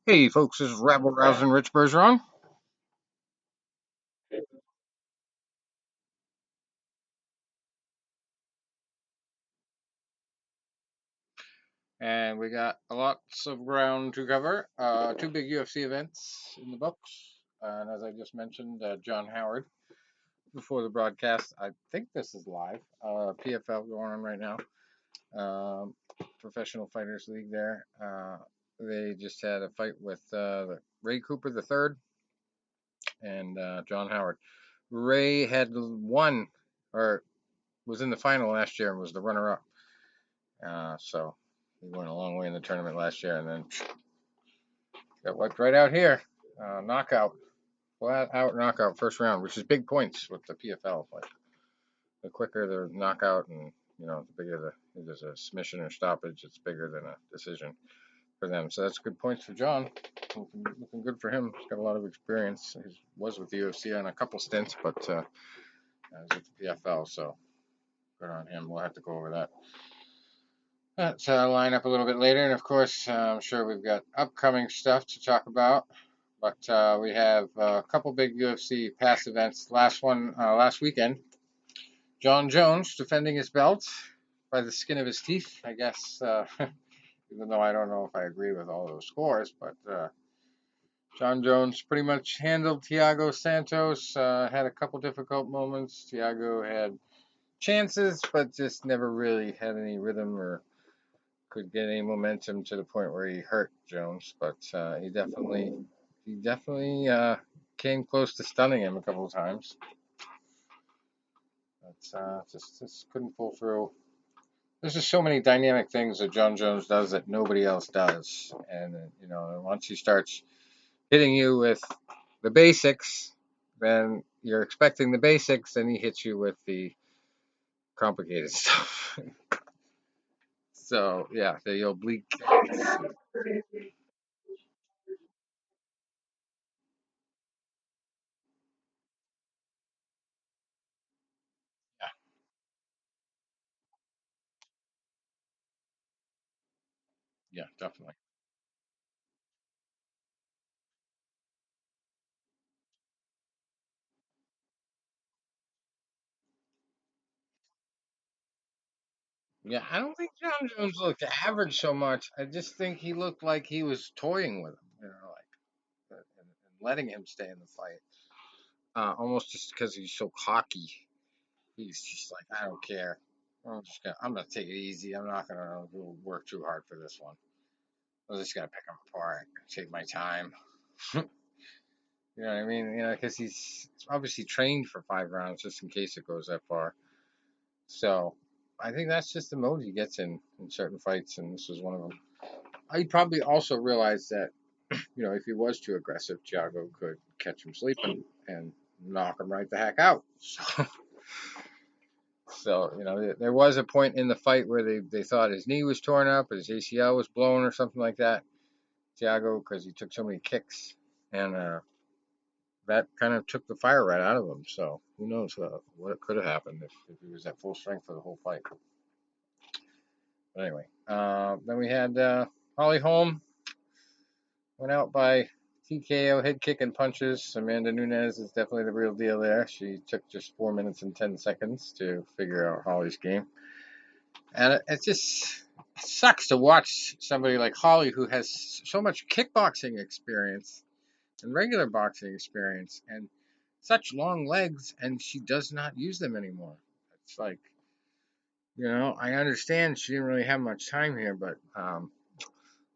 Hey folks, this is Rabble Rousing Rich Bergeron, and we got lots of ground to cover. Two big UFC events in the books, and as I just mentioned, John Howard before the broadcast. I think this is live. PFL going on right now. Um, Professional Fighters League there. They just had a fight with Ray Cooper the third and John Howard. Ray had won or was in the final last year and was the runner-up. So he went a long way in the tournament last year, and then got wiped right out here. Knockout, flat out knockout, first round, which is big points with the PFL. Like the quicker the knockout, and the bigger if there's a submission or stoppage, it's bigger than a decision for them. So that's good points for John. Looking good for him. He's got a lot of experience. He was with the UFC on a couple stints, but he's with the PFL, so good on him. We'll have to go over that. Let's line up a little bit later, and of course, I'm sure we've got upcoming stuff to talk about. But we have a couple big UFC past events. Last one last weekend. John Jones defending his belt by the skin of his teeth, I guess. Even though I don't know if I agree with all those scores, but John Jones pretty much handled Thiago Santos. Had a couple difficult moments. Thiago had chances, but just never really had any rhythm or could get any momentum to the point where he hurt Jones, but he definitely came close to stunning him a couple of times. But just couldn't pull through. There's just so many dynamic things that John Jones does that nobody else does, and once he starts hitting you with the basics, then you're expecting the basics, and he hits you with the complicated stuff. So yeah, the oblique. Yeah, yeah, definitely. Yeah, I don't think John Jones looked average so much. I just think he looked like he was toying with him, and letting him stay in the fight. Almost just because he's so cocky. He's just like, I don't care. I'm gonna take it easy. I'm not gonna work too hard for this one. I'm just gonna pick him apart, take my time. You know what I mean? Because he's obviously trained for 5 rounds just in case it goes that far. So I think that's just the mode he gets in certain fights, and this was one of them. I probably also realized that if he was too aggressive, Thiago could catch him sleeping and knock him right the heck out. So there was a point in the fight where they thought his knee was torn up, his ACL was blown, or something like that. Thiago, because he took so many kicks, and that kind of took the fire right out of him. So who knows what could have happened if he was at full strength for the whole fight. But anyway, then we had Holly Holm went out by TKO, head kick and punches. Amanda Nunes is definitely the real deal there. She took just 4 minutes and 10 seconds to figure out Holly's game, and it just sucks to watch somebody like Holly who has so much kickboxing experience and regular boxing experience and such long legs, and she does not use them anymore. It's like, I understand she didn't really have much time here, but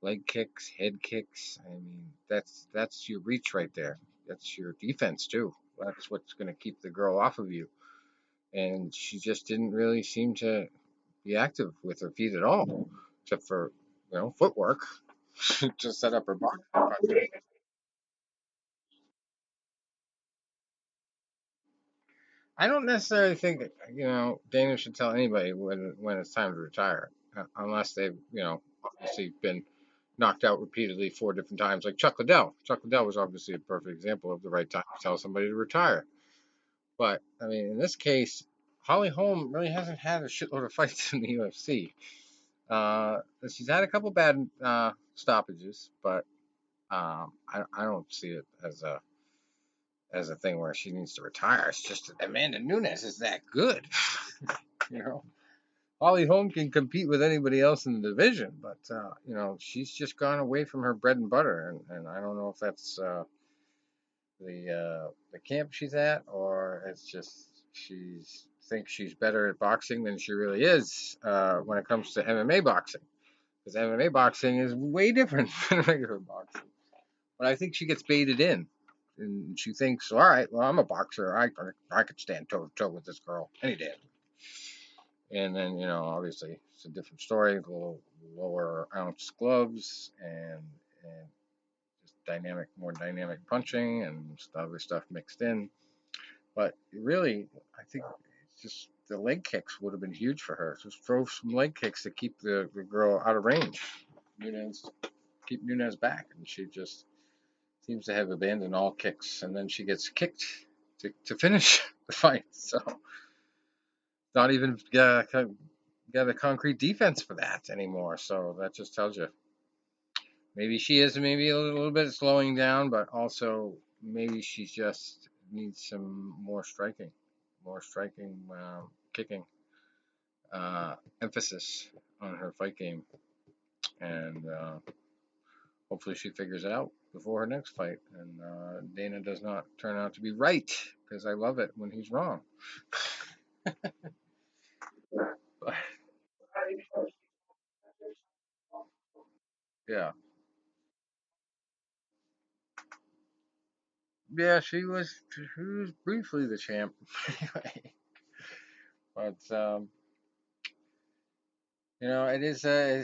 leg kicks, head kicks. I mean, that's your reach right there. That's your defense too. That's what's going to keep the girl off of you. And she just didn't really seem to be active with her feet at all, except for footwork to set up her box. I don't necessarily think Dana should tell anybody when it's time to retire, unless they've obviously been knocked out repeatedly 4 different times, like Chuck Liddell. Chuck Liddell was obviously a perfect example of the right time to tell somebody to retire. But I mean, in this case, Holly Holm really hasn't had a shitload of fights in the UFC. She's had a couple bad stoppages, but I don't see it as a thing where she needs to retire. It's just Amanda Nunes is that good. you know, Holly Holm can compete with anybody else in the division, but she's just gone away from her bread and butter, and I don't know if that's the camp she's at, or it's just she's thinks she's better at boxing than she really is when it comes to MMA boxing. Because MMA boxing is way different than regular boxing. But I think she gets baited in, and she thinks, all right, well, I'm a boxer. I could stand toe to toe with this girl any day. And then obviously it's a different story. A little lower ounce gloves and just more dynamic punching and other stuff mixed in. But really, I think it's just the leg kicks would have been huge for her. Just throw some leg kicks to keep the girl out of range. Nunez keep Nunez back, and she just seems to have abandoned all kicks, and then she gets kicked to finish the fight. So not even got a concrete defense for that anymore. So that just tells you maybe she is maybe a little bit slowing down, but also maybe she just needs some more striking, kicking, emphasis on her fight game, and hopefully she figures it out before her next fight, and Dana does not turn out to be right because I love it when he's wrong. Yeah, yeah, she was briefly the champ, anyway. But it's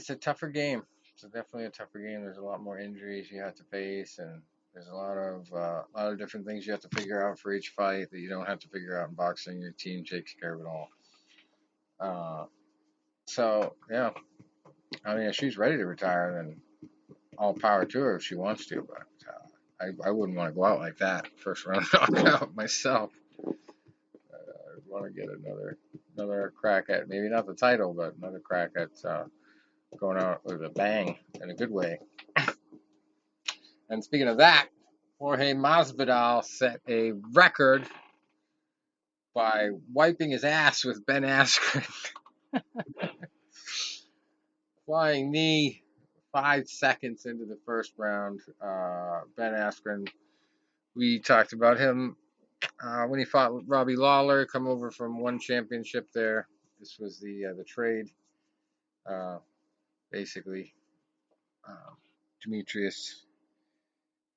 a tougher game. It's definitely a tougher game. There's a lot more injuries you have to face, and there's a lot of different things you have to figure out for each fight that you don't have to figure out in boxing. Your team takes care of it all. Uh, so yeah, I mean, if she's ready to retire, then all power to her if she wants to. But I wouldn't want to go out like that first round knockout myself. I want to get another crack at maybe not the title, but another crack at going out with a bang in a good way. And speaking of that, Jorge Masvidal set a record by wiping his ass with Ben Askren. Flying knee 5 seconds into the first round. Ben Askren, we talked about him when he fought Robbie Lawler, come over from one championship there. This was the trade, uh, basically. Demetrius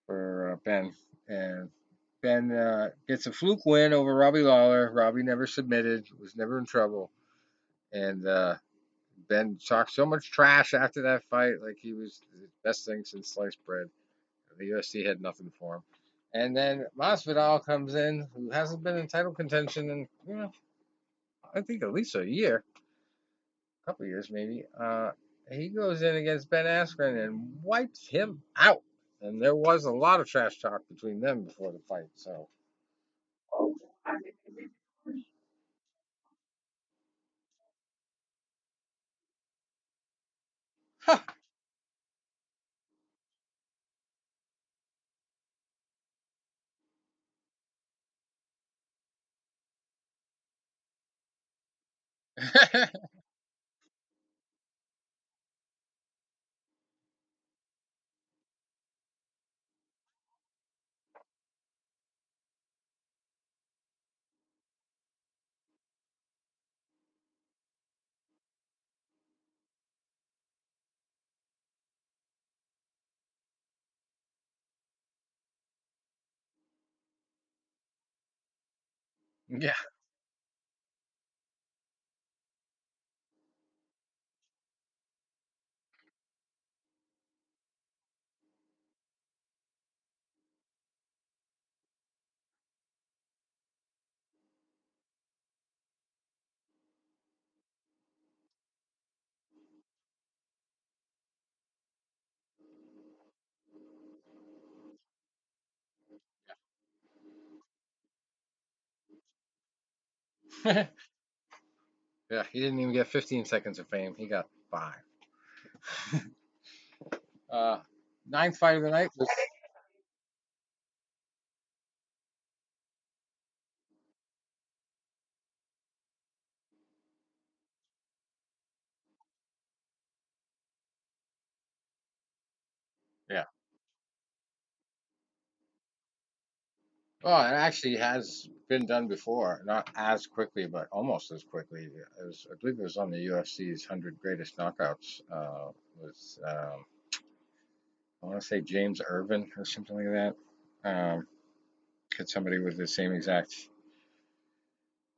for Ben. And Ben gets a fluke win over Robbie Lawler. Robbie never submitted, was never in trouble. And Ben talked so much trash after that fight, like he was the best thing since sliced bread. The UFC had nothing for him. And then Masvidal comes in, who hasn't been in title contention in, I think at least a year, a couple years maybe. He goes in against Ben Askren and wipes him out. And there was a lot of trash talk between them before the fight. So, yeah, yeah. He didn't even get 15 seconds of fame. He got 5. Uh, Ninth fight of the night was yeah. Well, it actually has been done before, not as quickly, but almost as quickly. I believe it was on the UFC's 100 Greatest Knockouts. Was I want to say James Irvin or something like that. Had somebody with the same exact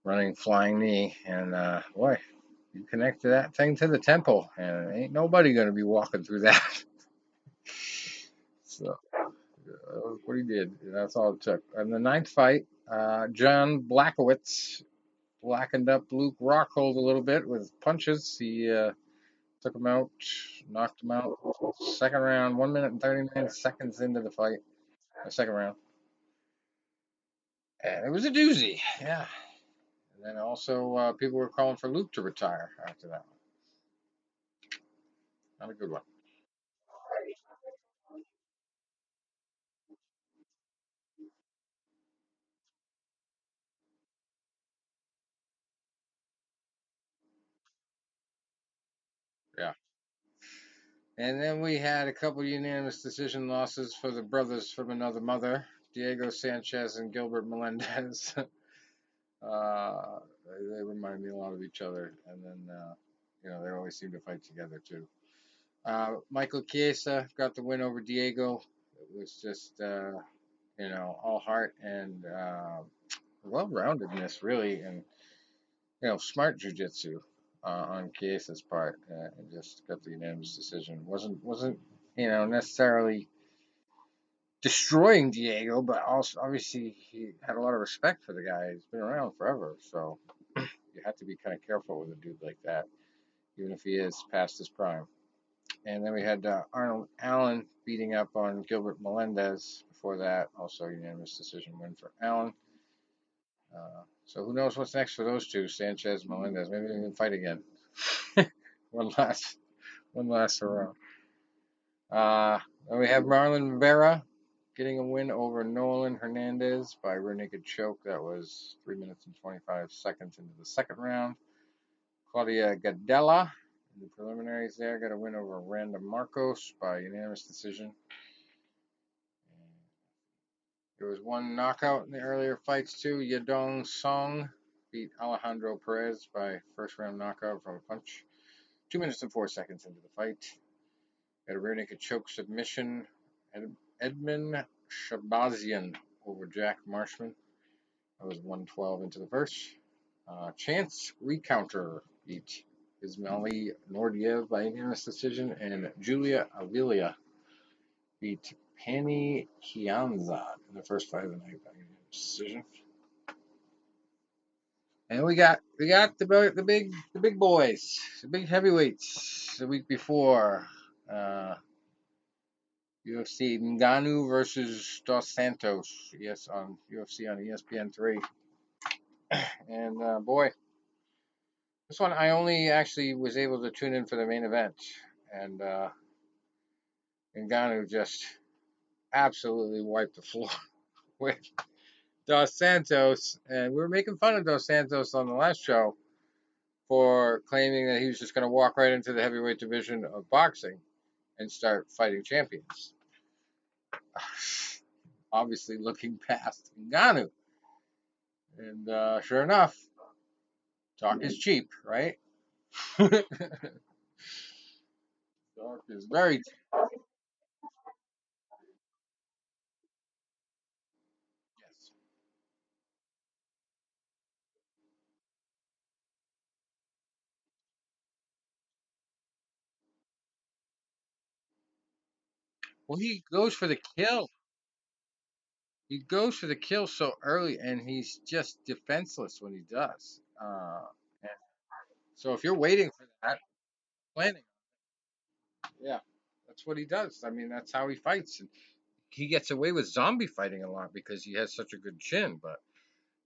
running flying knee, and boy, you connect to that thing to the temple, and ain't nobody gonna be walking through that. So that's what he did. That's all it took. And the ninth fight, John Blackowitz blackened up Luke Rockhold a little bit with punches. He took him out, knocked him out. Second round, 1 minute and 39 seconds into the fight, the second round. And it was a doozy, yeah. And then also, people were calling for Luke to retire after that one. Not a good one. Yeah. And then we had a couple unanimous decision losses for the brothers from another mother, Diego Sanchez and Gilbert Melendez. uh, they remind me a lot of each other, and then they always seem to fight together too. Michael Chiesa got the win over Diego. It was just all heart and well-roundedness really, and smart jujitsu on Chiesa's part, and just got the unanimous decision. Wasn't necessarily destroying Diego, but also obviously he had a lot of respect for the guy. He's been around forever, so you have to be kind of careful with a dude like that, even if he is past his prime. And then we had Arnold Allen beating up on Gilbert Melendez before that. Also, unanimous decision win for Allen. So who knows what's next for those two, Sanchez, Melendez? Maybe they can fight again. one last, one last hurrah. Then we have Marlon Vera getting a win over Nolan Hernandez by rear naked choke. That was 3 minutes and 25 seconds into the second round. Claudia Gadella in the preliminaries there got a win over Randa Marcos by unanimous decision. There was one knockout in the earlier fights too. Yadong Song beat Alejandro Perez by first round knockout from a punch. 2 minutes and 4 seconds into the fight. Got a rear naked choke submission. Edmund Shabazian over Jack Marshman. That was 112 into the first. Chance Recounter beat Ismaili Nordiev by unanimous decision, and Julia Avilia beat Penny Kianza in the first fight of the night by unanimous decision. And we got the big boys, the big heavyweights the week before. UFC Ngannou versus Dos Santos. Yes, on UFC on ESPN3. And boy, this one I only actually was able to tune in for the main event, and Ngannou just absolutely wiped the floor with Dos Santos, and we were making fun of Dos Santos on the last show for claiming that he was just going to walk right into the heavyweight division of boxing and start fighting champions. Obviously, looking past Ngannou, and sure enough, talk is cheap, right? Talk is very cheap. Yes. Well, he goes for the kill. He goes for the kill so early, and he's just defenseless when he does. And so if you're waiting for that, planning, yeah, that's what he does. I mean, that's how he fights. And he gets away with zombie fighting a lot because he has such a good chin. But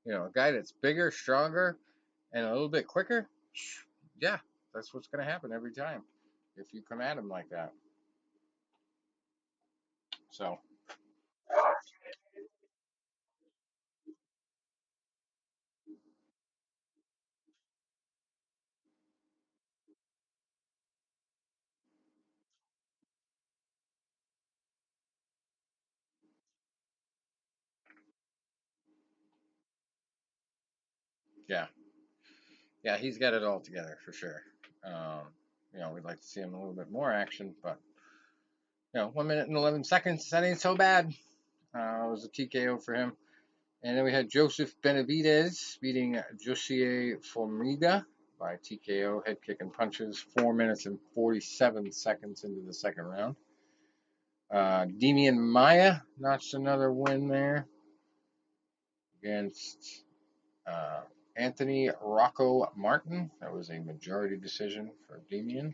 a guy that's bigger, stronger, and a little bit quicker, yeah, that's what's going to happen every time if you come at him like that. So yeah, yeah, he's got it all together for sure. Um, we'd like to see him a little bit more action, but 1 minute and 11 seconds, that ain't so bad. It was a TKO for him. And then we had Joseph Benavidez beating Josie Formiga by TKO, head kick and punches, 4 minutes and 47 seconds into the second round. Demian Maya notched another win there against Anthony Rocco Martin. That was a majority decision for Demian.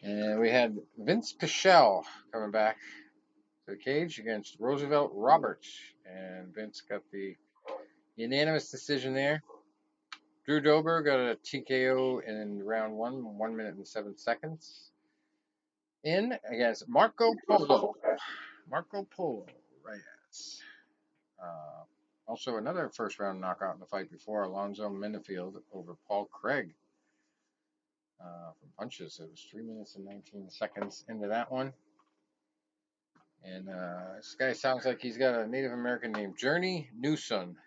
And we had Vince Pichel coming back to the cage against Roosevelt Roberts. And Vince got the unanimous decision there. Drew Dober got a TKO in round 1 minute and 7 seconds. In against Marco Polo. Marco Polo Reyes. Uh, Also, another first round knockout in the fight before Alonzo Minifield over Paul Craig from punches. It was 3 minutes and 19 seconds into that one. And this guy sounds like he's got a Native American named Journey Newson.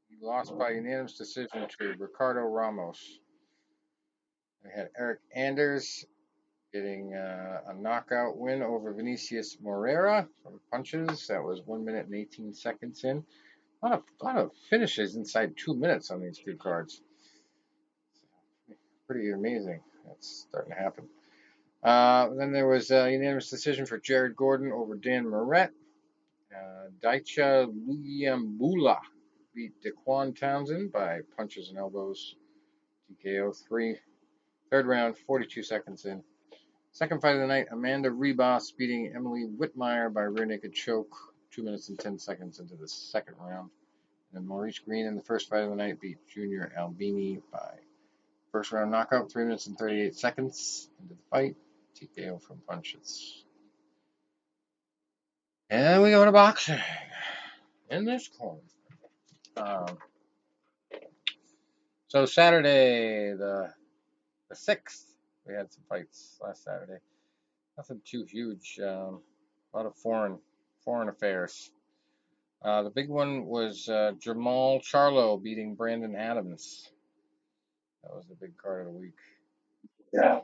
He lost by unanimous decision to Ricardo Ramos. We had Eric Anders getting a knockout win over Vinicius Moreira from punches. That was 1 minute and 18 seconds in. A lot of finishes inside 2 minutes on these two cards. Pretty amazing. That's starting to happen. Then there was a unanimous decision for Jared Gordon over Dan Moret. Daicha Luyambula beat Daquan Townsend by punches and elbows. TKO 3. Third round, 42 seconds in. Second fight of the night, Amanda Rebos beating Emily Whitmire by rear naked choke, 2 minutes and 10 seconds into the second round. And Maurice Green in the first fight of the night beat Junior Albini by first round knockout, 3 minutes and 38 seconds into the fight. TKO from punches. And we go to boxing in this corner. So Saturday, the 6th, we had some fights last Saturday. Nothing too huge. A lot of foreign affairs. The big one was Jamal Charlo beating Brandon Adams. That was the big card of the week. Yeah.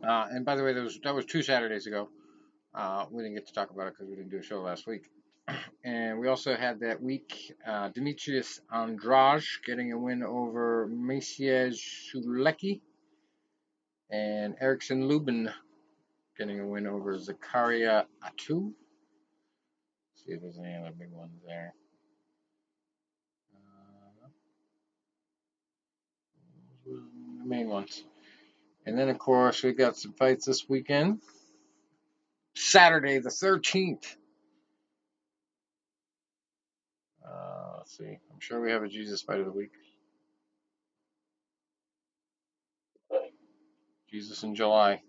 And by the way, that was 2 Saturdays ago. We didn't get to talk about it because we didn't do a show last week. And we also had that week Demetrius Andrade getting a win over Maciej Sulecki, and Erickson Lubin getting a win over Zakaria Atu. See if there's any other big ones there. Those were the main ones. And then, of course, we got some fights this weekend. Saturday, the 13th. Let's see. I'm sure we have a Jesus fight of the week. Jesus in July.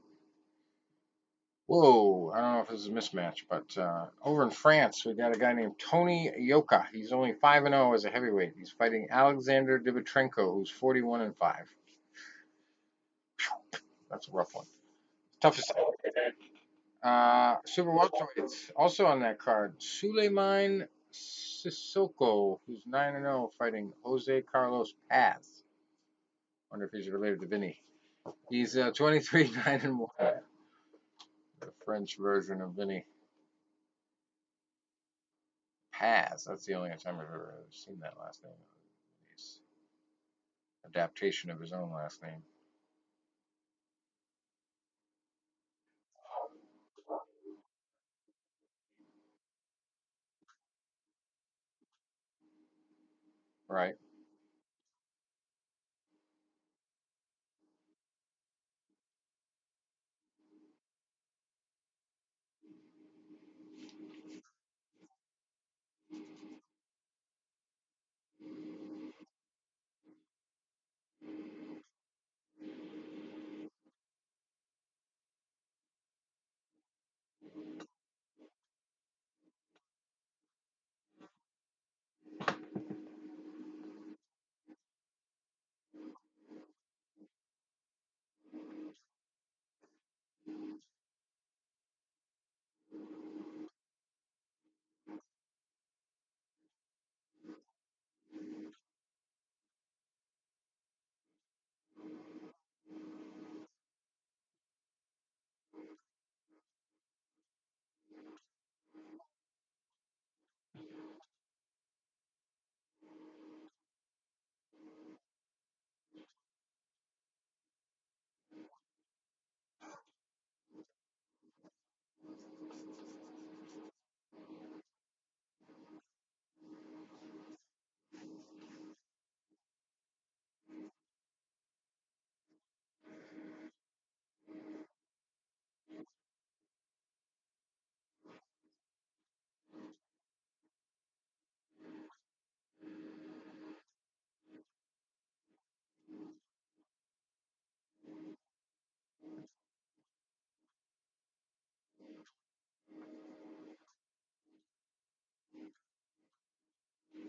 Whoa, I don't know if this is a mismatch, but over in France, we got a guy named Tony Yoka. He's only 5-0 as a heavyweight. He's fighting Alexander Dibitrenko, who's 41-5. That's a rough one. Toughest. Super welterweights also on that card. Suleiman Sissoko, who's 9-0, fighting Jose Carlos Paz. Wonder if he's related to Vinny. He's 23-9-1. The French version of Vinny. Paz. That's the only time I've ever seen that last name. His adaptation of his own last name. Right.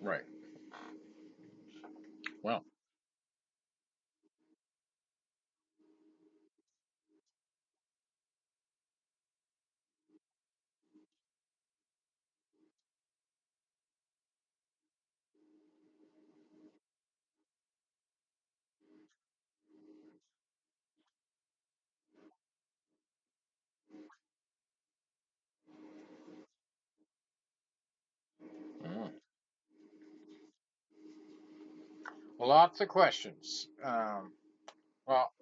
Right. Well. Mm. Lots of questions. Well,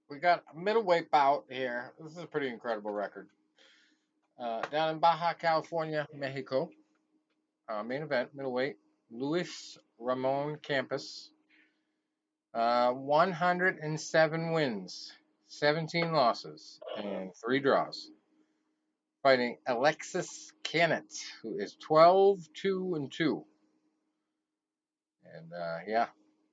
we got a middleweight bout here. This is a pretty incredible record. Down in Baja California, Mexico. Main event, middleweight. Luis Ramon Campos. 107 wins, 17 losses, and 3 draws. Fighting Alexis Canet, who is 12-2-2. And yeah,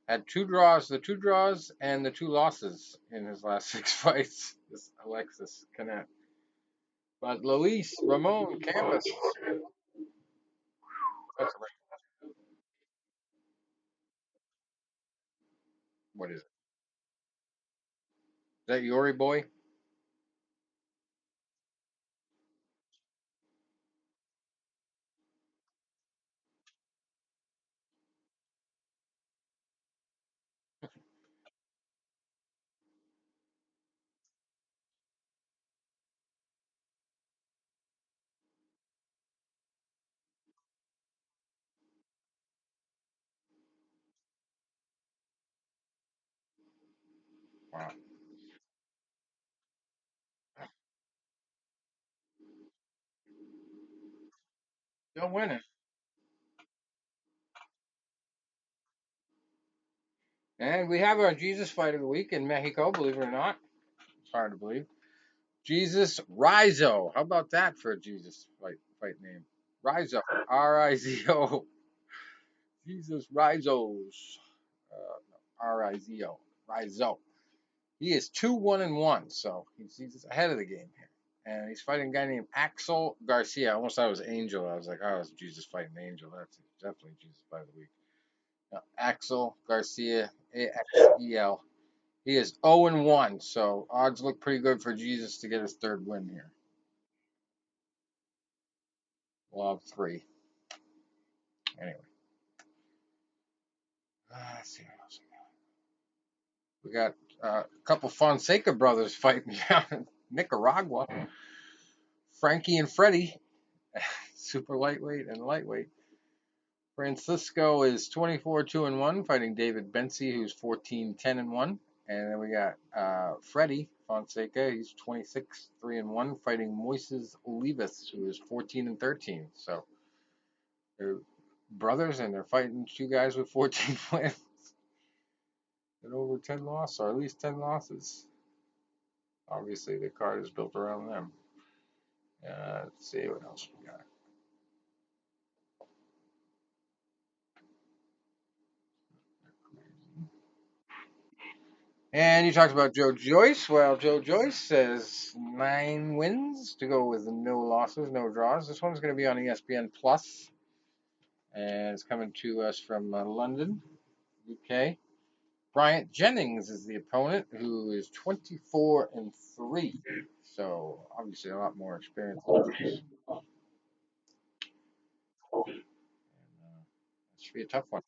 had 2 draws, the 2 draws and the 2 losses in his last 6 fights. This Alexis Canet. But Luis Ramon Campos, that's right. What is it? Is that Yori boy? Wow. Still winning. And we have our Jesus fight of the week in Mexico, believe it or not. It's hard to believe. Jesus Rizo. How about that for a Jesus fight name? Rizo. Rizo. Jesus Rizos. Rizo. Rizo. He is 2-1-1, so he's ahead of the game here. And he's fighting a guy named Axel Garcia. I almost thought it was Angel. I was like, oh, it's Jesus fighting Angel. That's definitely Jesus fight of the week. Axel Garcia, AXEL. He is 0-1, so odds look pretty good for Jesus to get his third win here. We'll have three. Anyway. Let's see what else we got. A couple Fonseca brothers fighting down in Nicaragua. Frankie and Freddie, super lightweight and lightweight. Francisco is 24-2-1, fighting David Bensi, who's 14-10-1. And then we got Freddie Fonseca, he's 26-3-1, fighting Moises Olivas, who is 14-13. So they're brothers, and they're fighting two guys with 14 wins and over 10 losses, or at least 10 losses. Obviously, the card is built around them. Let's see what else we got. And you talked about Joe Joyce. Well, Joe Joyce says 9 wins to go with no losses, no draws. This one's going to be on ESPN Plus, and it's coming to us from London, UK. Bryant Jennings is the opponent, who is 24-3. So obviously a lot more experience. It should be a tough one.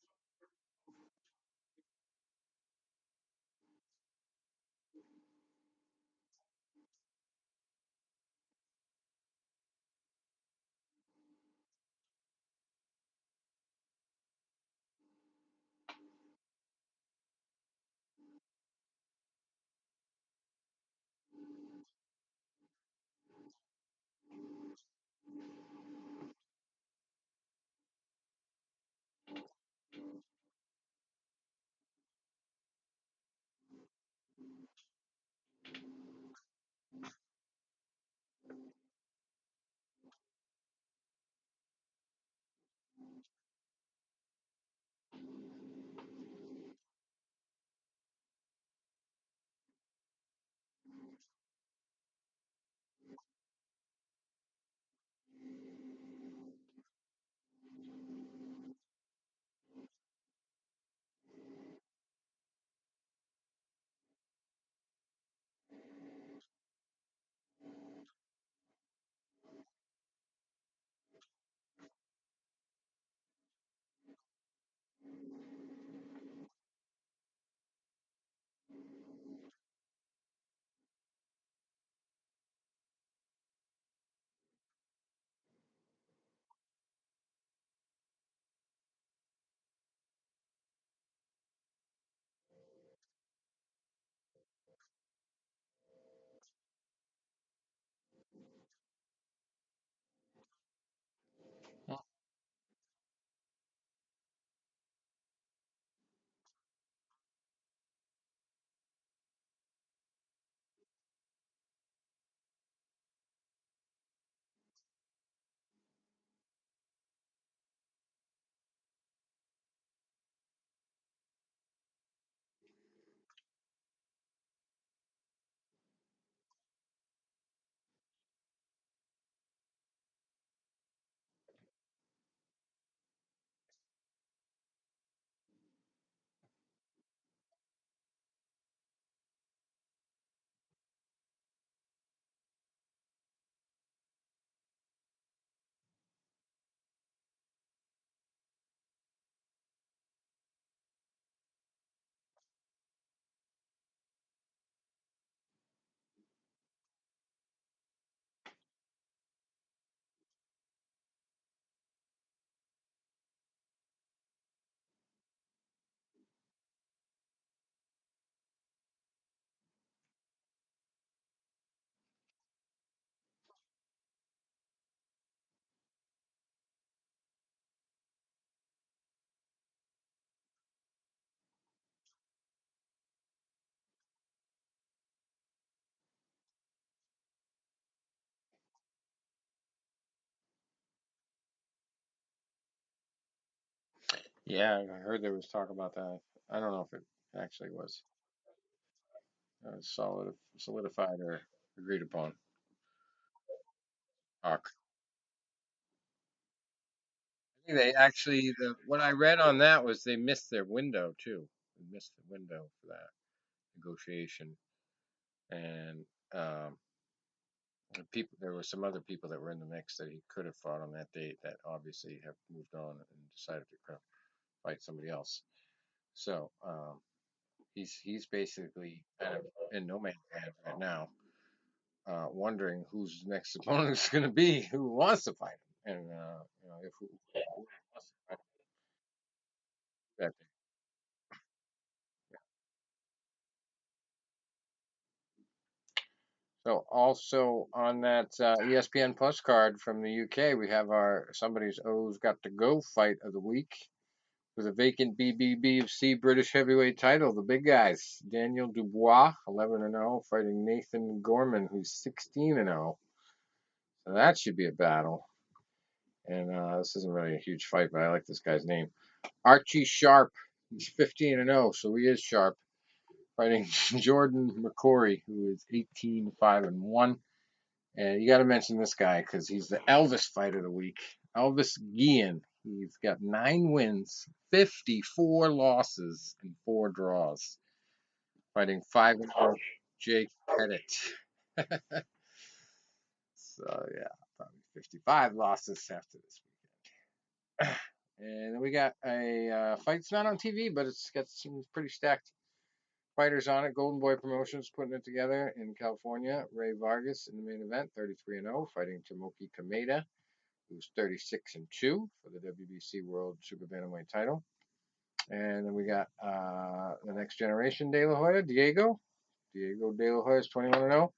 Yeah, I heard there was talk about that. I don't know if it actually was solidified or agreed upon. Talk. I think they actually what I read on that was they missed their window too. They missed the window for that negotiation, and people. There were some other people that were in the mix that he could have fought on that date that obviously have moved on and decided to fight somebody else. So he's basically kind of in no man's land right now, wondering whose next opponent is going to be, who wants to fight him, and if who wants to fight that day. So also on that ESPN Plus card from the UK, we have our somebody's O's got to go fight of the week with a vacant BBBFC British heavyweight title. The big guys, Daniel Dubois, 11-0, fighting Nathan Gorman, who's 16-0. So that should be a battle. And this isn't really a huge fight, but I like this guy's name. Archie Sharp, he's 15-0, so he is sharp. Fighting Jordan McCory, who is 18-5-1. And you got to mention this guy because he's the Elvis fight of the week. Elvis Guillen. He's got 9 wins, 54 losses, and 4 draws. Fighting 5-0 Jake Pettit. So yeah, probably 55 losses after this weekend. And then we got a fight's not on TV, but it's got some pretty stacked fighters on it. Golden Boy Promotions putting it together in California. Ray Vargas in the main event, 33-0, fighting Tomoki Kameda, who's 36-2 for the WBC World Super Bantamweight title. And then we got the next generation De La Hoya, Diego. Diego De La Hoya is 21-0,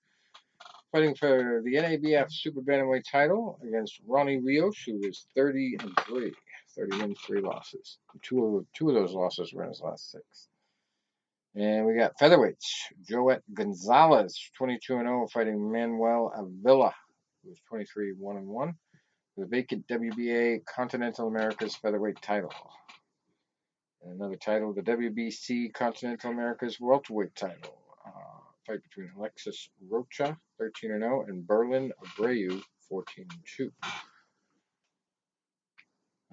fighting for the NABF Super Bantamweight title against Ronnie Rios, who is 30-3, 30 wins, 3 losses. Two of those losses were in his last 6. And we got featherweights. Joet Gonzalez, 22-0, fighting Manuel Avila, who's 23-1-1, the vacant WBA Continental Americas featherweight title. And another title, the WBC Continental Americas welterweight title. Fight between Alexis Rocha, 13-0, and Berlin Abreu, 14-2.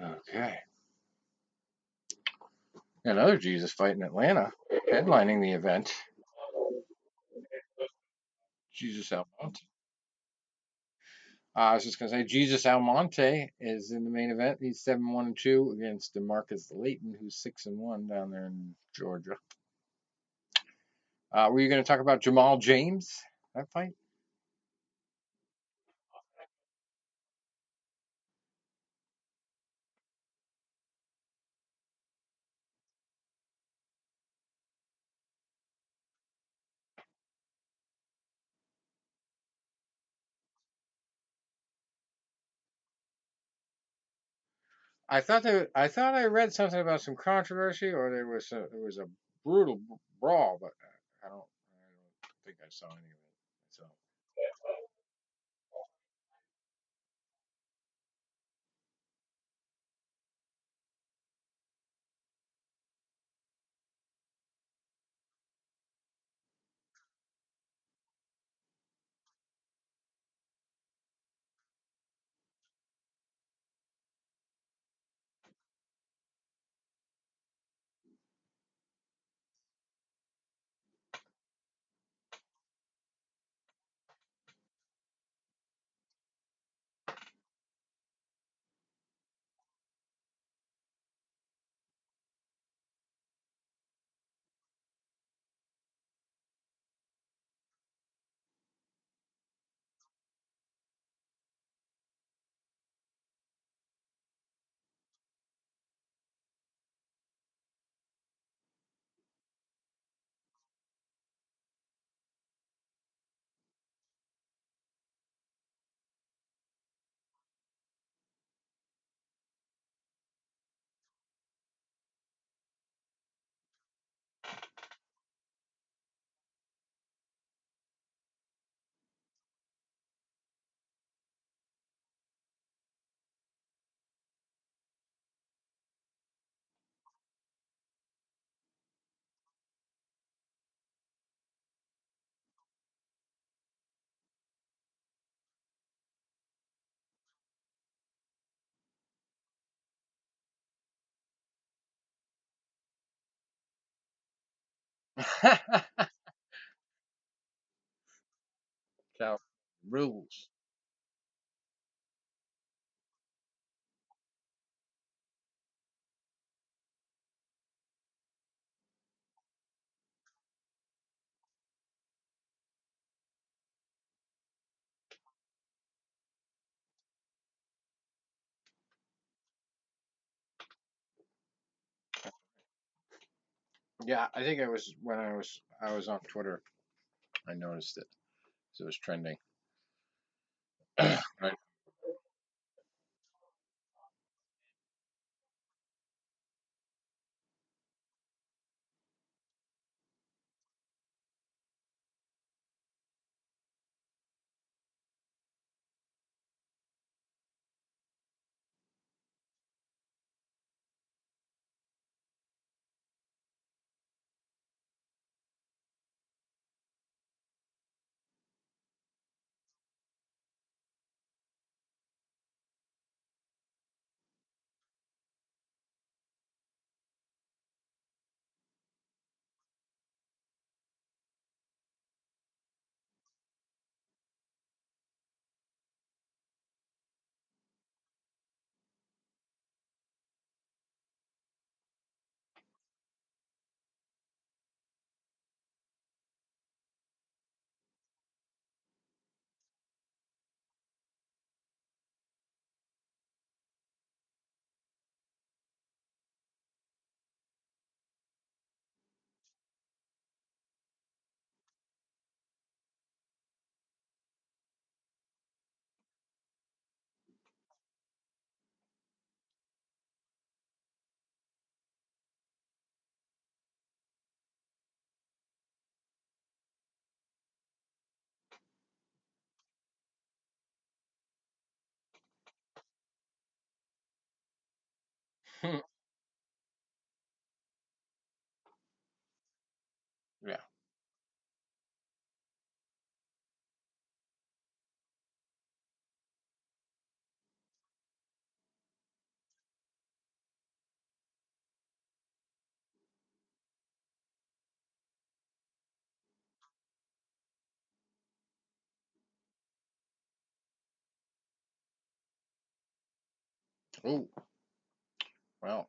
Okay. Another Jesus fight in Atlanta, headlining the event. Jesus Almonte. I was just going to say, Jesus Almonte is in the main event. He's 7-1-2 against Demarcus Layton, who's 6-1 down there in Georgia. Were you going to talk about Jamal James, that fight? I thought I read something about some controversy, or there was a brutal brawl, but I don't think I saw any of it. So Cal rules. Yeah, I think it was when I was on Twitter. I noticed it. So it was trending. Right. Yeah. Oh, well.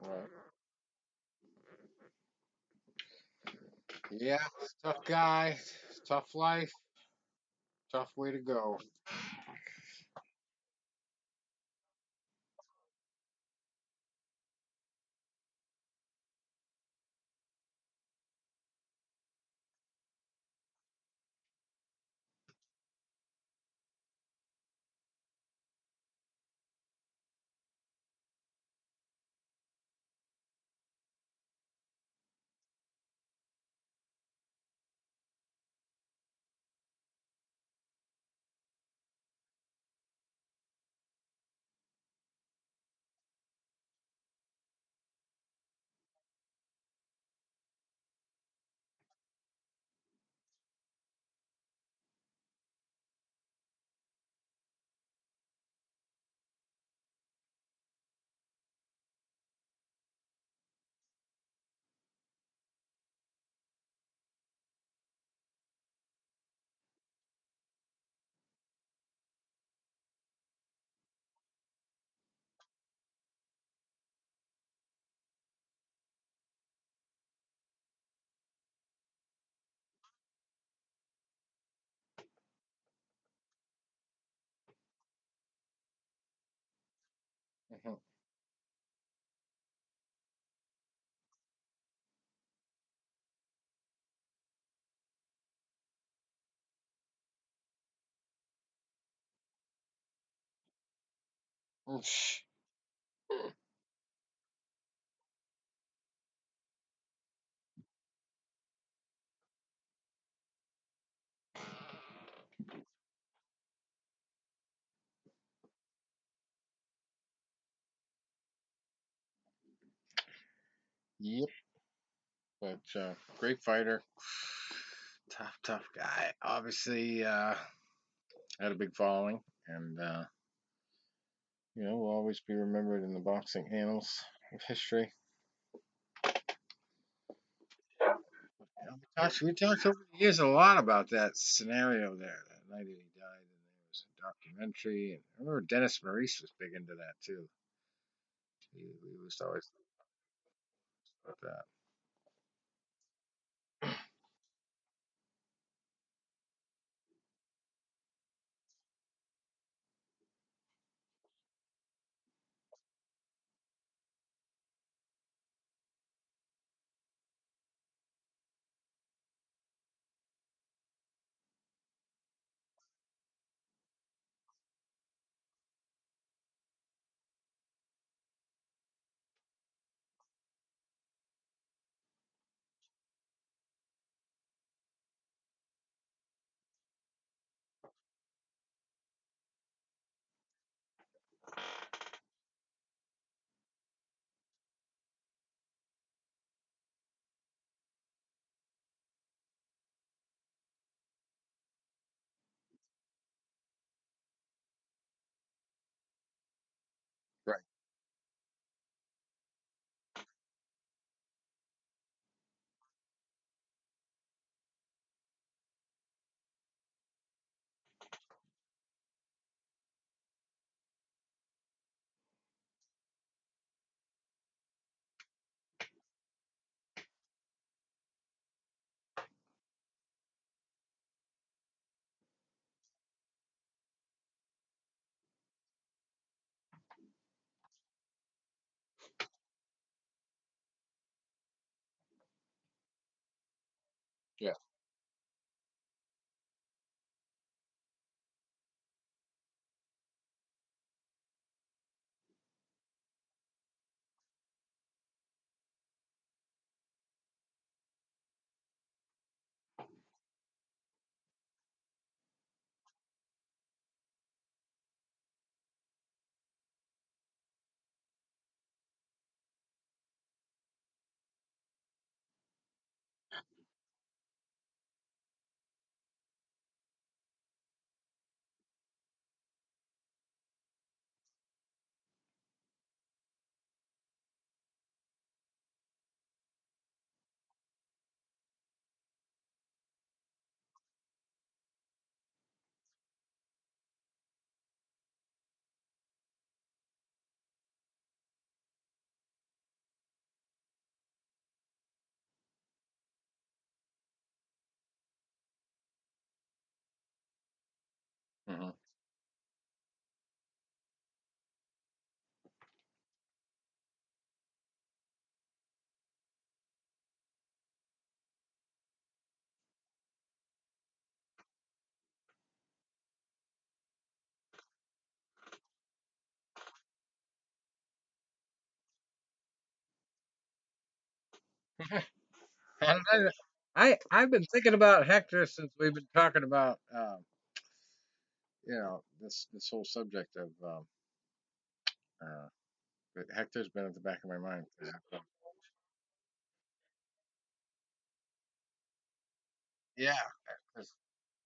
Right. Yeah, tough guy, tough life, tough way to go. Mhm. Oosh. Yep, but great fighter, tough, tough guy. Obviously, had a big following, and will always be remembered in the boxing annals of history. We talked over the years a lot about that scenario there, that night that he died, and there was a documentary. And I remember Dennis Maurice was big into that too. He was always about that. Right. Yeah. How did I've been thinking about Hector since we've been talking about this whole subject of uh, but Hector's been at the back of my mind. Yeah, 'cause,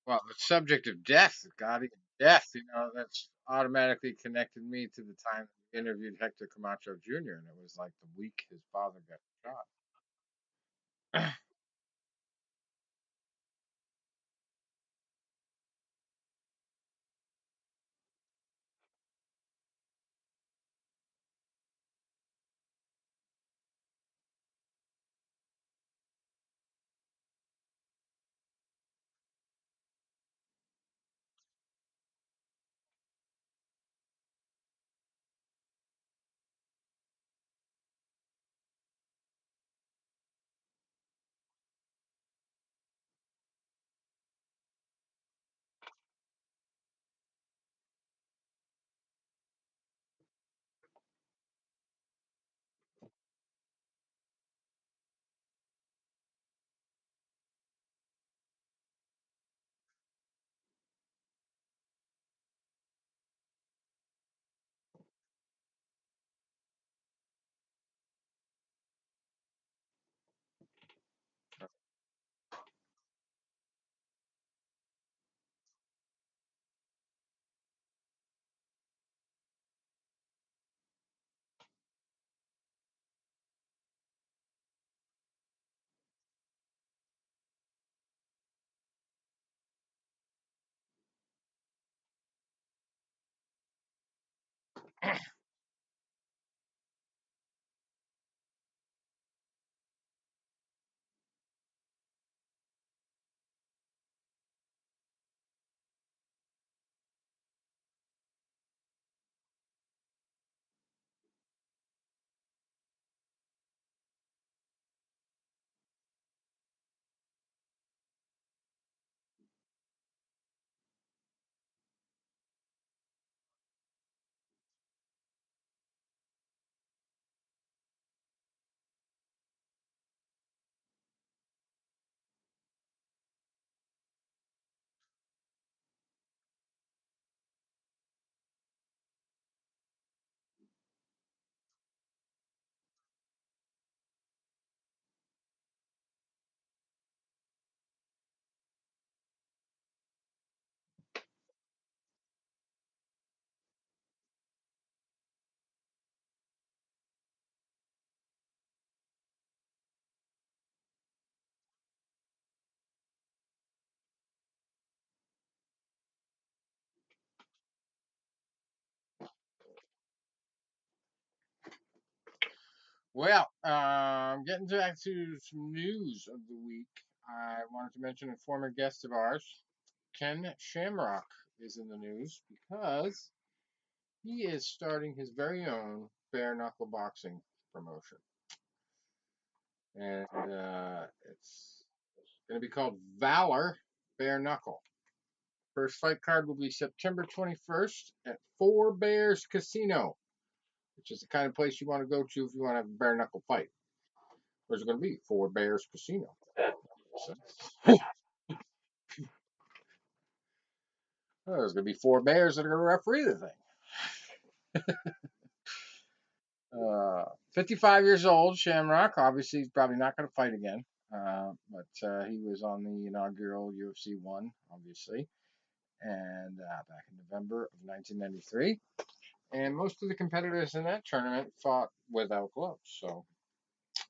well, the subject of death, God, even death, that's automatically connected me to the time we interviewed Hector Camacho Jr. and it was like the week his father got shot. Well, getting back to some news of the week, I wanted to mention a former guest of ours, Ken Shamrock, is in the news because he is starting his very own bare knuckle boxing promotion, and it's going to be called Valor Bare Knuckle. First fight card will be September 21st at Four Bears Casino, which is the kind of place you want to go to if you want to have a bare knuckle fight. Where's it going to be? Four Bears Casino. So, there's going to be four bears that are going to referee the thing. 55 years old, Shamrock. Obviously, he's probably not going to fight again. But he was on the inaugural UFC 1, obviously, and back in November of 1993. And most of the competitors in that tournament fought without gloves. So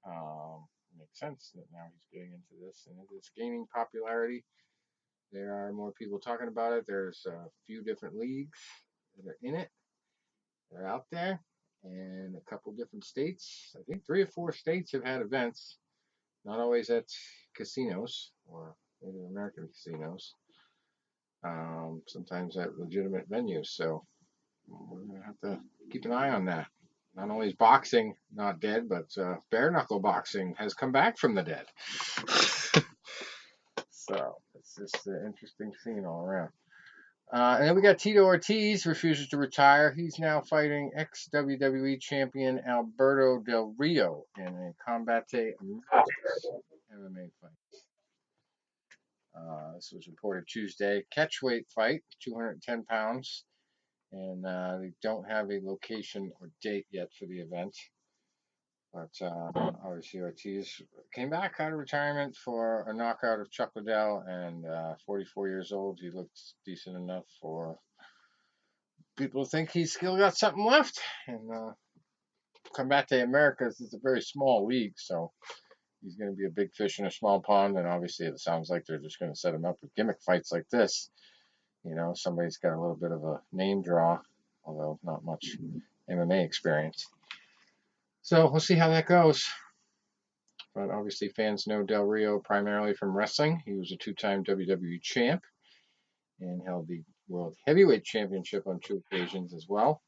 it makes sense that now he's getting into this and it's gaining popularity. There are more people talking about it. There's a few different leagues that are in it. They're out there, and a couple different states. I think 3 or 4 states have had events, not always at casinos or Native American casinos. Sometimes at legitimate venues. So we're gonna have to keep an eye on that. Not only is boxing not dead, but bare knuckle boxing has come back from the dead. So it's just an interesting scene all around. And then we got Tito Ortiz refuses to retire. He's now fighting ex-WWE champion Alberto Del Rio in a Combate Americas MMA fight. This was reported Tuesday. Catchweight fight, 210 pounds. And they don't have a location or date yet for the event. But obviously Ortiz came back out of retirement for a knockout of Chuck Liddell, and 44 years old. He looks decent enough for people to think he's still got something left. And Combate Americas is a very small league, so he's going to be a big fish in a small pond. And obviously it sounds like they're just going to set him up with gimmick fights like this. You know, somebody's got a little bit of a name draw, although not much MMA experience. So we'll see how that goes. But obviously fans know Del Rio primarily from wrestling. He was a two-time WWE champ and held the World Heavyweight Championship on 2 occasions as well.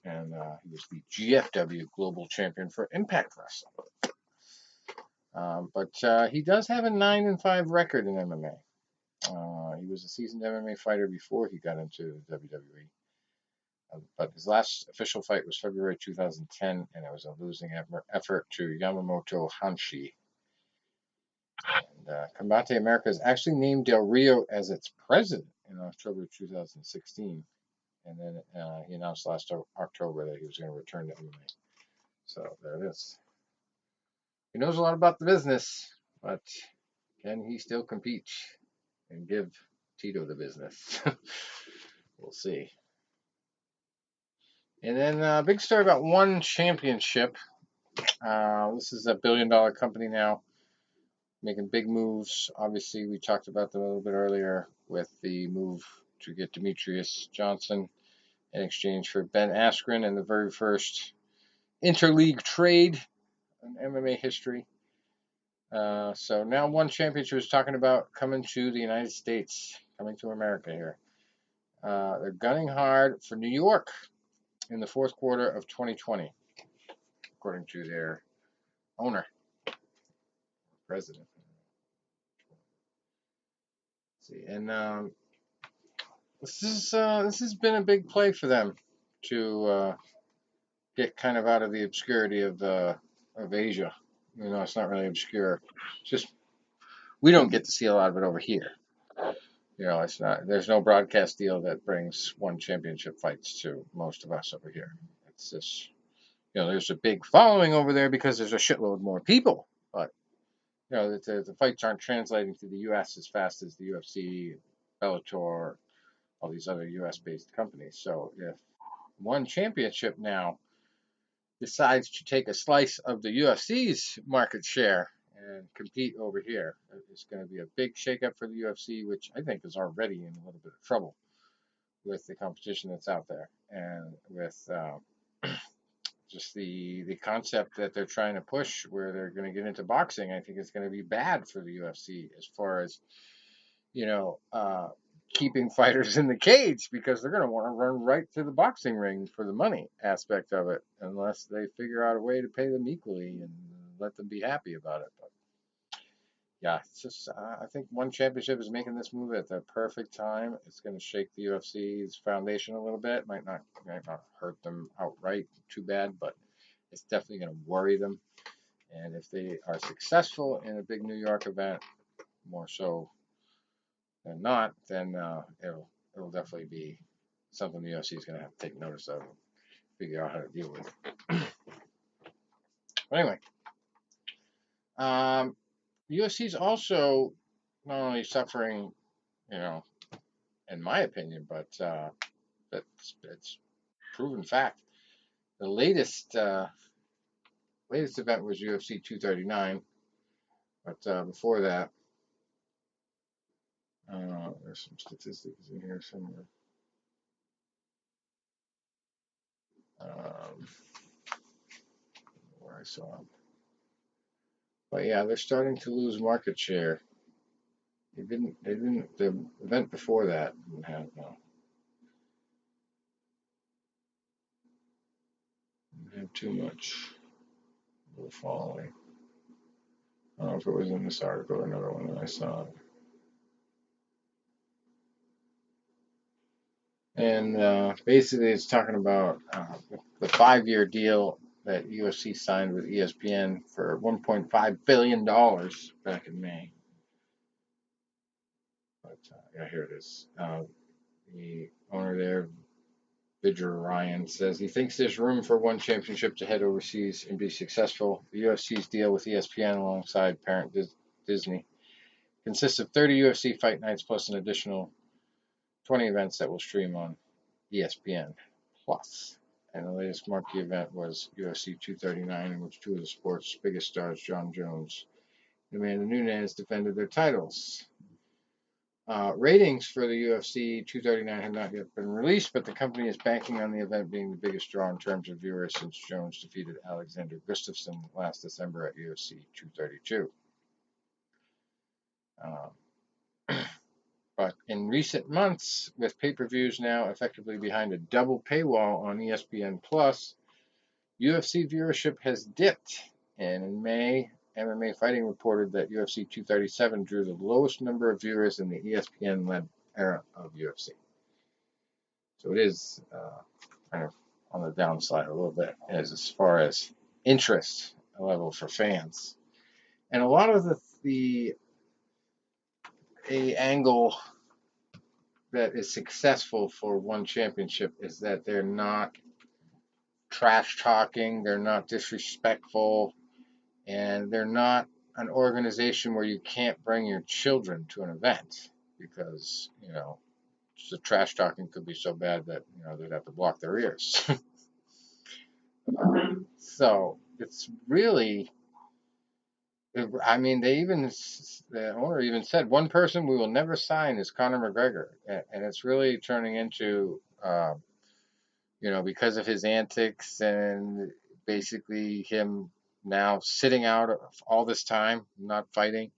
And he was the GFW Global Champion for Impact Wrestling. But he does have a 9-5 record in MMA. He was a seasoned MMA fighter before he got into WWE. But his last official fight was February 2010, and it was a losing effort to Yamamoto Hanshi. And Combate Americas actually named Del Rio as its president in October 2016. And then he announced last October that he was going to return to MMA. So there it is. He knows a lot about the business, but can he still compete and give Tito the business? We'll see. And then a big story about One Championship. This is a billion-dollar company now, making big moves. Obviously, we talked about them a little bit earlier with the move to get Demetrius Johnson in exchange for Ben Askren in the very first interleague trade in MMA history. So now One Championship is talking about coming to the United States, coming to America here. They're gunning hard for New York in the fourth quarter of 2020, according to their owner, president. Let's see, and this has been a big play for them to get kind of out of the obscurity of Asia. You know, it's not really obscure. It's just we don't get to see a lot of it over here. You know, it's not. There's no broadcast deal that brings One Championship fights to most of us over here. It's just, you know, there's a big following over there because there's a shitload more people. But you know, the fights aren't translating to the U.S. as fast as the UFC, Bellator, all these other U.S.-based companies. So if One Championship now decides to take a slice of the UFC's market share and compete over here, it's going to be a big shakeup for the UFC, which I think is already in a little bit of trouble with the competition that's out there, and with just the concept that they're trying to push, where they're going to get into boxing. I think it's going to be bad for the UFC as far as, you know, keeping fighters in the cage, because they're going to want to run right to the boxing ring for the money aspect of it, unless they figure out a way to pay them equally and let them be happy about it. But yeah, it's just I think One Championship is making this move at the perfect time. It's going to shake the UFC's foundation a little bit. Might not hurt them outright too bad, but it's definitely going to worry them. And if they are successful in a big New York event, more so than not, then it'll definitely be something the UFC is going to have to take notice of and figure out how to deal with. But anyway, UFC is also not only suffering, you know, in my opinion, but it's proven fact. The latest event was UFC 239, but before that, there's some statistics in here somewhere. Where I saw them. But yeah, they're starting to lose market share. They didn't. The event before that didn't have too much of a following. I don't know if it was in this article or another one that I saw. And basically, it's talking about the 5-year deal that UFC signed with ESPN for $1.5 billion back in May. But yeah, here it is. The owner there, Vidya Ryan, says he thinks there's room for one championship to head overseas and be successful. The UFC's deal with ESPN alongside parent Disney consists of 30 UFC fight nights plus an additional 20 events that will stream on ESPN Plus. And the latest marquee event was UFC 239, in which two of the sport's biggest stars, Jon Jones and Amanda Nunes, defended their titles. Ratings for the UFC 239 have not yet been released, but the company is banking on the event being the biggest draw in terms of viewers since Jones defeated Alexander Gustafsson last December at UFC 232. But in recent months, with pay-per-views now effectively behind a double paywall on ESPN Plus, UFC viewership has dipped. And in May, MMA Fighting reported that UFC 237 drew the lowest number of viewers in the ESPN-led era of UFC. So it is kind of on the downside a little bit as far as interest level for fans. And a lot of the angle that is successful for one championship is that they're not trash talking, they're not disrespectful, and they're not an organization where you can't bring your children to an event because, the trash talking could be so bad that, they'd have to block their ears. So it's really, I mean, the owner even said one person we will never sign is Conor McGregor. And it's really turning into, because of his antics and basically him now sitting out all this time, not fighting,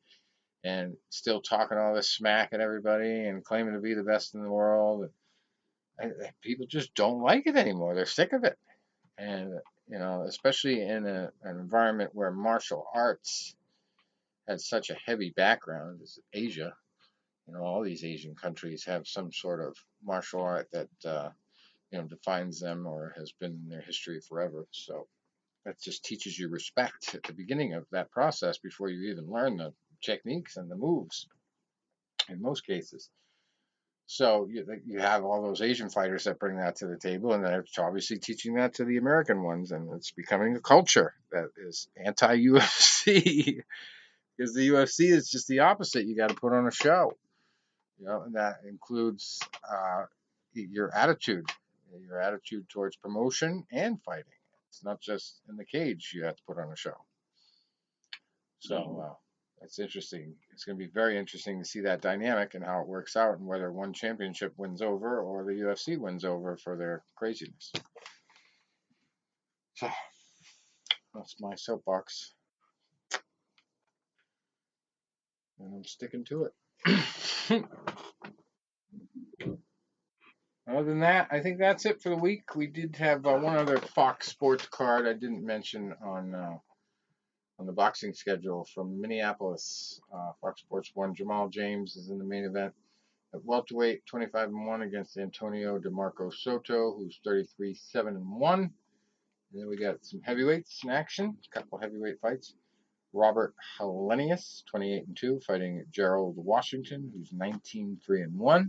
and still talking all this smack at everybody and claiming to be the best in the world. And people just don't like it anymore. They're sick of it. And, especially in an environment where martial arts has such a heavy background as Asia. All these Asian countries have some sort of martial art that, defines them or has been in their history forever. So that just teaches you respect at the beginning of that process before you even learn the techniques and the moves in most cases. So you have all those Asian fighters that bring that to the table, and they're obviously teaching that to the American ones, and it's becoming a culture that is anti-UFC because the UFC is just the opposite. You got to put on a show, and that includes your attitude towards promotion and fighting. It's not just in the cage you have to put on a show. So that's interesting. It's going to be very interesting to see that dynamic and how it works out and whether one championship wins over or the UFC wins over for their craziness. So that's my soapbox. And I'm sticking to it. Other than that, I think that's it for the week. We did have one other Fox Sports card I didn't mention on the boxing schedule from Minneapolis. Fox Sports 1. Jamal James is in the main event at welterweight, 25-1 against Antonio DeMarco Soto, who's 33-7-1. And then we got some heavyweights in action, a couple heavyweight fights. Robert Helenius, 28-2, fighting Gerald Washington, who's 19-3-1.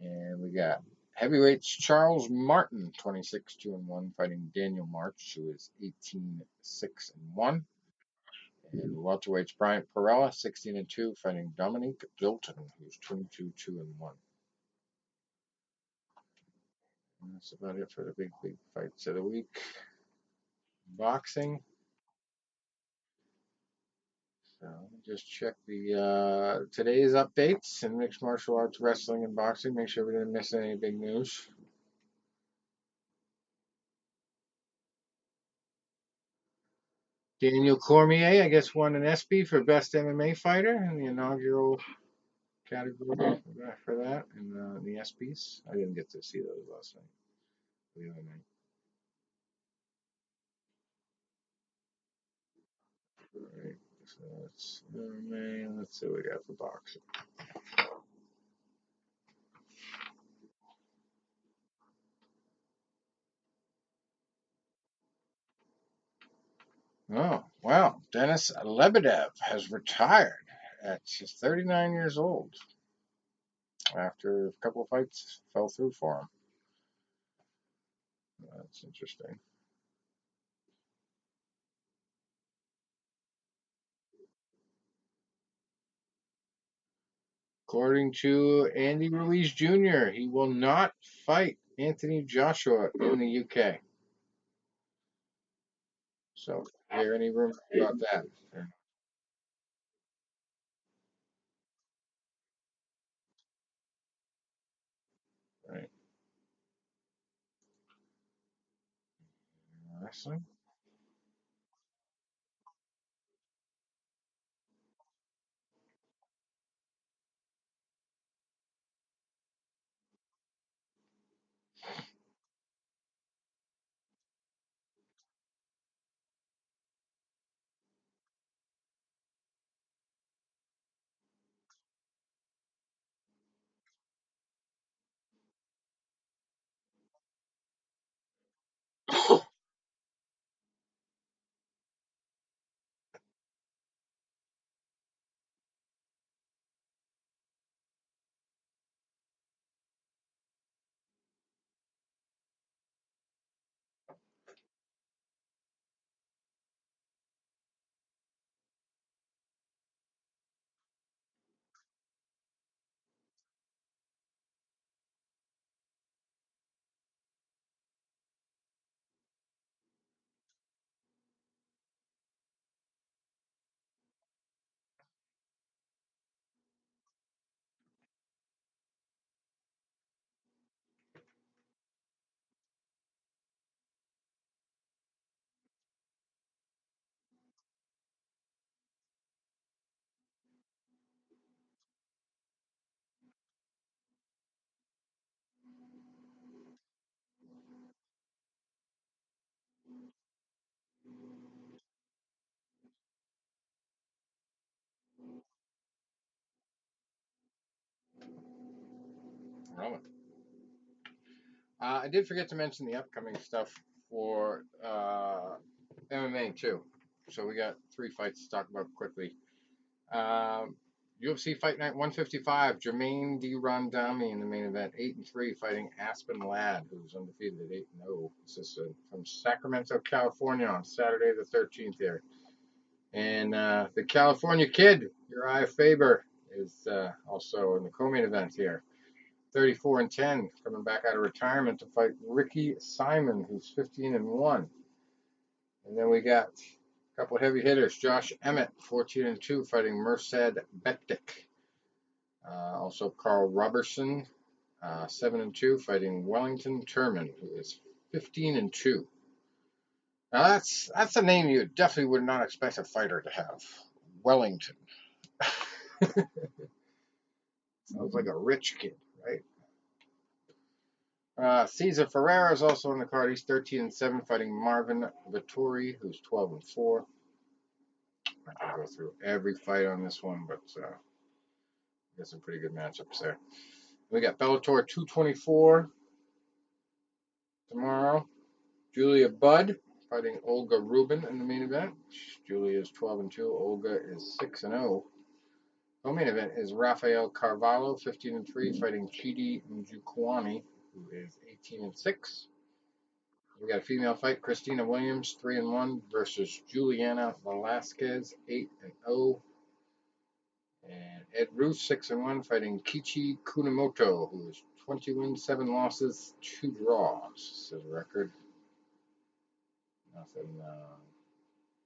And we got heavyweights Charles Martin, 26-2-1, fighting Daniel March, who is 18-6-1. And welterweights Bryant Perella, 16-2, fighting Dominique Bilton, who's 22-2-1. And that's about it for the big fights of the week. Boxing. So just check the today's updates in mixed martial arts, wrestling, and boxing. Make sure we didn't miss any big news. Daniel Cormier, I guess, won an ESPY for best MMA fighter in the inaugural category for that in the ESPYs. I didn't get to see those last night. The other night. All right. So that's MMA. Let's see what we got for boxing. Oh, wow. Denis Lebedev has retired at just 39 years old after a couple of fights fell through for him. That's interesting. According to Andy Ruiz Jr., he will not fight Anthony Joshua in the UK. So, hear any rumors about that? Right. Wrestling? Roman. I did forget to mention the upcoming stuff for MMA too. So we got three fights to talk about quickly. Um, UFC Fight Night 155, Jermaine D. Rondami in the main event, 8-3, fighting Aspen Ladd, who's undefeated at 8-0. This is from Sacramento, California, on Saturday the 13th here. And the California Kid, Uriah Faber, is also in the co-main event here. 34-10, coming back out of retirement to fight Ricky Simon, who's 15-1. And then we got a couple of heavy hitters. Josh Emmett, 14-2, fighting Merced Bektik. Also Carl Robertson, 7-2, fighting Wellington Turman, who is 15-2. Now that's a name you definitely would not expect a fighter to have. Wellington. Sounds like a rich kid, right? Cesar Ferreira is also on the card. He's 13-7, fighting Marvin Vittori, who's 12-4. I'm not gonna go through every fight on this one, but got some pretty good matchups there. We got Bellator 224 tomorrow. Julia Budd fighting Olga Rubin in the main event. Julia is 12-2. Olga is 6-0. Co-main event is Rafael Carvalho, 15-3, fighting Chidi Njukwani, who is 18-6. We got a female fight, Christina Williams, 3-1, versus Juliana Velasquez, 8-0. And Ed Ruth, 6-1, fighting Kichi Kunamoto, who is 20 wins, 7 losses, 2 draws. Says record. Nothing,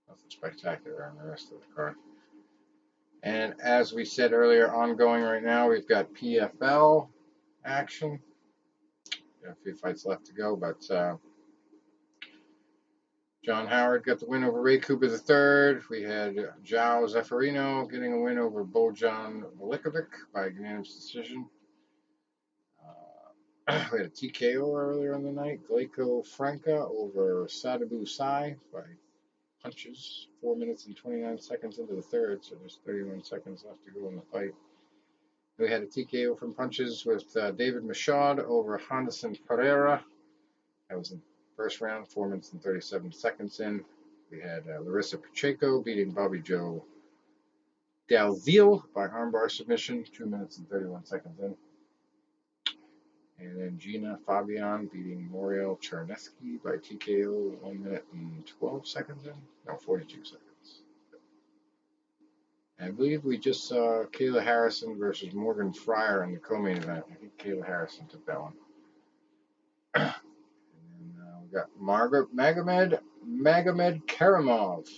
nothing spectacular on the rest of the card. And as we said earlier, ongoing right now, we've got PFL action. Got a few fights left to go, but John Howard got the win over Ray Cooper III. We had João Zeffirino getting a win over Bojan Velikovic by unanimous decision. We had a TKO earlier in the night. Gleiko Franca over Sadabu Sai by punches. 4 minutes and 29 seconds into the third, so there's 31 seconds left to go in the fight. We had a TKO from punches with David Michaud over Henderson Pereira. That was in the first round, 4 minutes and 37 seconds in. We had Larissa Pacheco beating Bobby Joe Dalziel by armbar submission, 2 minutes and 31 seconds in. And then Gina Fabian beating Moriel Chernesky by TKO, 1 minute and 12 seconds in. No, 42 seconds. I believe we just saw Kayla Harrison versus Morgan Fryer in the co-main event. I think Kayla Harrison took that one. And we got Magomed Karamov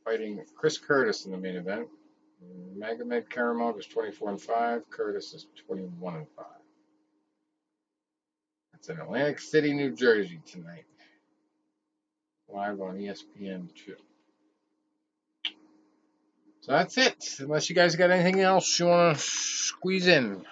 fighting Chris Curtis in the main event. Magomed Karamov is 24-5. Curtis is 21-5. That's in Atlantic City, New Jersey tonight, live on ESPN2. So that's it. Unless you guys got anything else you want to squeeze in.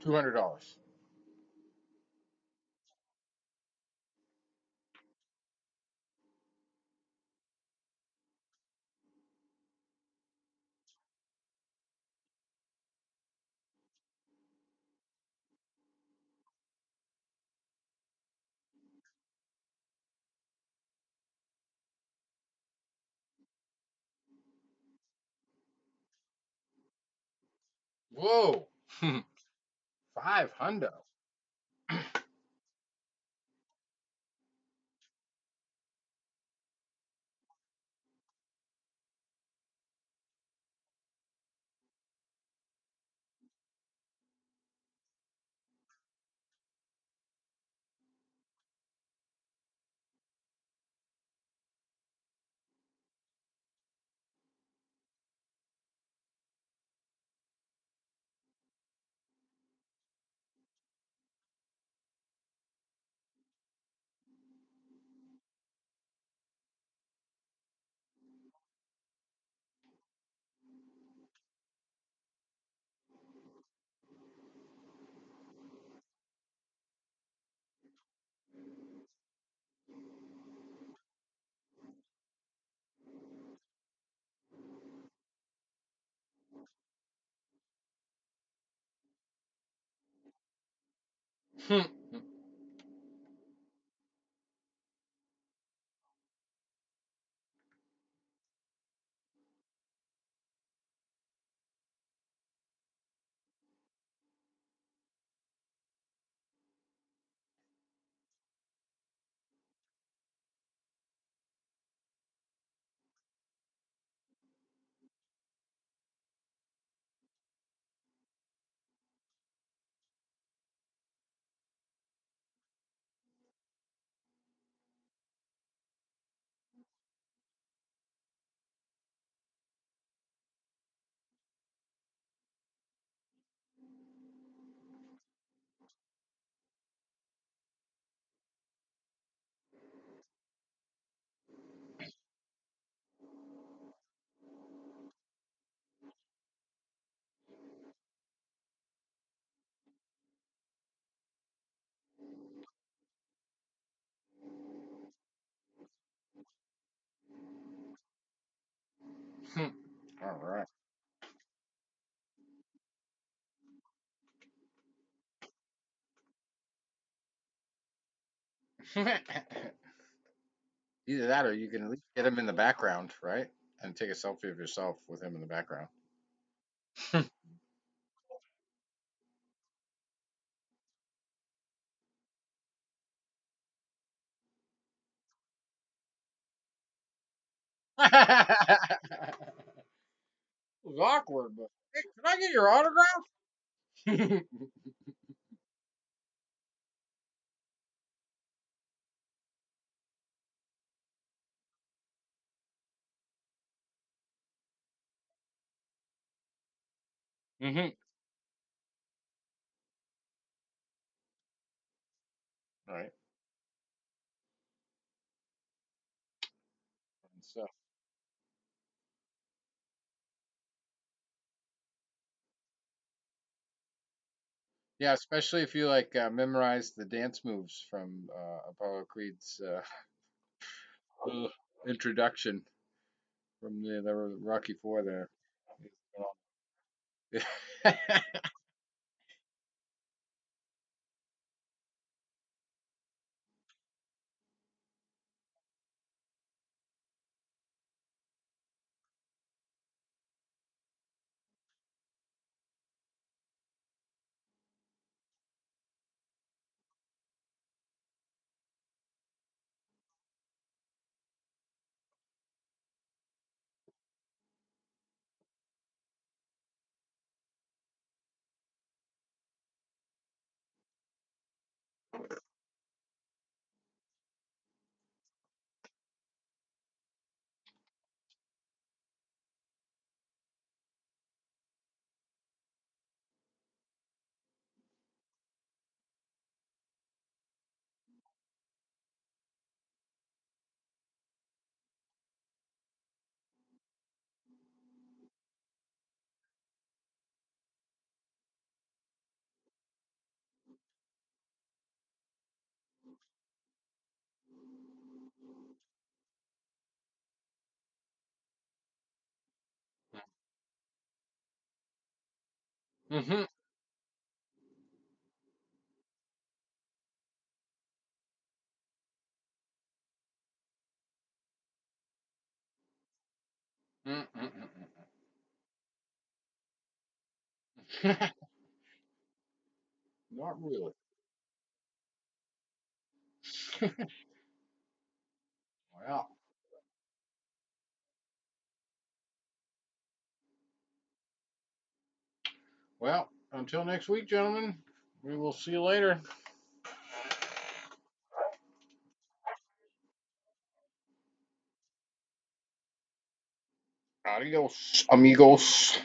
$200. Whoa. 500. All right. Either that or you can at least get him in the background, right? And take a selfie of yourself with him in the background. It was awkward, but hey, can I get your autograph? Hmm. Right. And so, yeah, especially if you like memorize the dance moves from Apollo Creed's uh, introduction from the Rocky Four there. Hmm. Not really. Well, well, until next week, gentlemen. We will see you later. Adios, amigos.